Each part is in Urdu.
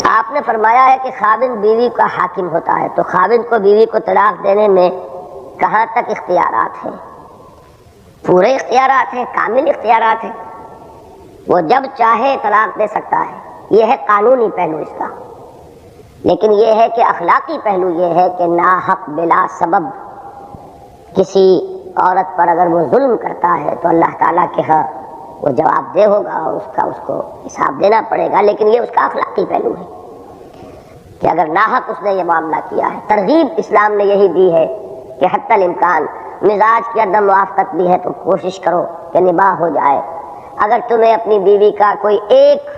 آپ نے فرمایا ہے کہ خاوند بیوی کا حاکم ہوتا ہے، تو خاوند کو بیوی کو طلاق دینے میں کہاں تک اختیارات ہیں؟ پورے اختیارات ہیں، کامل اختیارات ہیں۔ وہ جب چاہے طلاق دے سکتا ہے، یہ ہے قانونی پہلو اس کا۔ لیکن یہ ہے کہ اخلاقی پہلو یہ ہے کہ ناحق بلا سبب کسی عورت پر اگر وہ ظلم کرتا ہے تو اللہ تعالیٰ کے ہاں وہ جواب دہ ہوگا، اس کو حساب دینا پڑے گا۔ لیکن یہ اس کا اخلاقی پہلو ہے کہ اگر ناحق اس نے یہ معاملہ کیا ہے۔ ترغیب اسلام نے یہی دی ہے کہ حتی الامکان مزاج کی عدم موافقت بھی ہے تو کوشش کرو کہ نباہ ہو جائے۔ اگر تمہیں اپنی بیوی کا کوئی ایک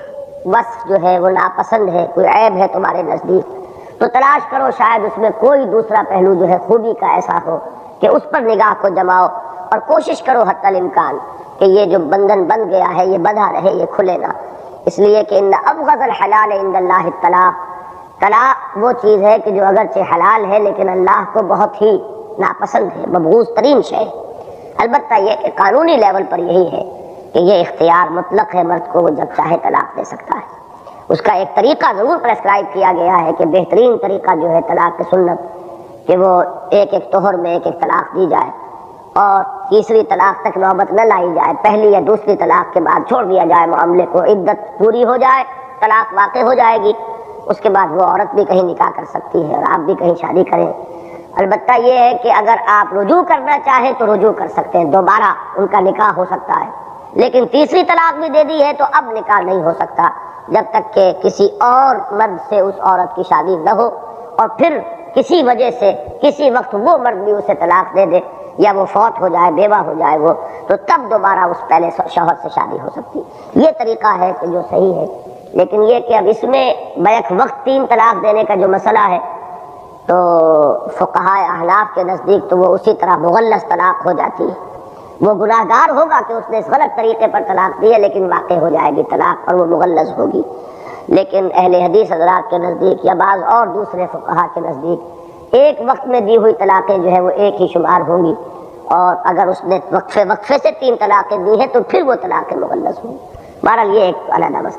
وصف جو ہے وہ ناپسند ہے، کوئی عیب ہے تمہارے نزدیک، تو تلاش کرو شاید اس میں کوئی دوسرا پہلو جو ہے خوبی کا ایسا ہو کہ اس پر نگاہ کو جماؤ، اور کوشش کرو حتی الامکان کہ یہ جو بندھن بن گیا ہے یہ بندھا رہے، یہ کھلے نہ۔ اس لیے کہ ان ابغض الحلال عند اللہ الطلاق، طلاق وہ چیز ہے کہ جو اگرچہ حلال ہے لیکن اللہ کو بہت ہی ناپسند ہے، مبغوض ترین شے۔ البتہ یہ کہ قانونی لیول پر یہی ہے کہ یہ اختیار مطلق ہے، مرد کو وہ جب چاہے طلاق دے سکتا ہے۔ اس کا ایک طریقہ ضرور پرسکرائب کیا گیا ہے کہ بہترین طریقہ جو ہے طلاق کی سنت کہ وہ ایک ایک طہر میں ایک ایک طلاق دی جائے اور تیسری طلاق تک نوبت نہ لائی جائے، پہلی یا دوسری طلاق کے بعد چھوڑ دیا جائے معاملے کو، عدت پوری ہو جائے، طلاق واقع ہو جائے گی، اس کے بعد وہ عورت بھی کہیں نکاح کر سکتی ہے اور آپ بھی کہیں شادی کریں۔ البتہ یہ ہے کہ اگر آپ رجوع کرنا چاہیں تو رجوع کر سکتے ہیں، دوبارہ ان کا نکاح ہو سکتا ہے۔ لیکن تیسری طلاق بھی دے دی ہے تو اب نکاح نہیں ہو سکتا جب تک کہ کسی اور مرد سے اس عورت کی شادی نہ ہو، اور پھر کسی وجہ سے کسی وقت وہ مرد بھی اسے طلاق دے دے یا وہ فوت ہو جائے، بیوہ ہو جائے وہ، تو تب دوبارہ اس پہلے شوہر سے شادی ہو سکتی۔ یہ طریقہ ہے کہ جو صحیح ہے۔ لیکن یہ کہ اب اس میں بیک وقت 3 طلاق دینے کا جو مسئلہ ہے تو فقہائے احناف کے نزدیک تو وہ اسی طرح مغلظ طلاق ہو جاتی ہے۔ وہ گناہ گار ہوگا کہ اس نے اس غلط طریقے پر طلاق دی ہے، لیکن واقع ہو جائے گی طلاق اور وہ مغلظ ہوگی۔ لیکن اہل حدیث حضرات کے نزدیک یا بعض اور دوسرے فقہا کے نزدیک ایک وقت میں دی ہوئی طلاقیں جو ہے وہ ایک ہی شمار ہوں گی، اور اگر اس نے وقفے سے 3 طلاقیں دی ہیں تو پھر وہ طلاقیں مغلظ ہوں گی۔ بہرحال یہ ایک علیحدہ مسئلہ۔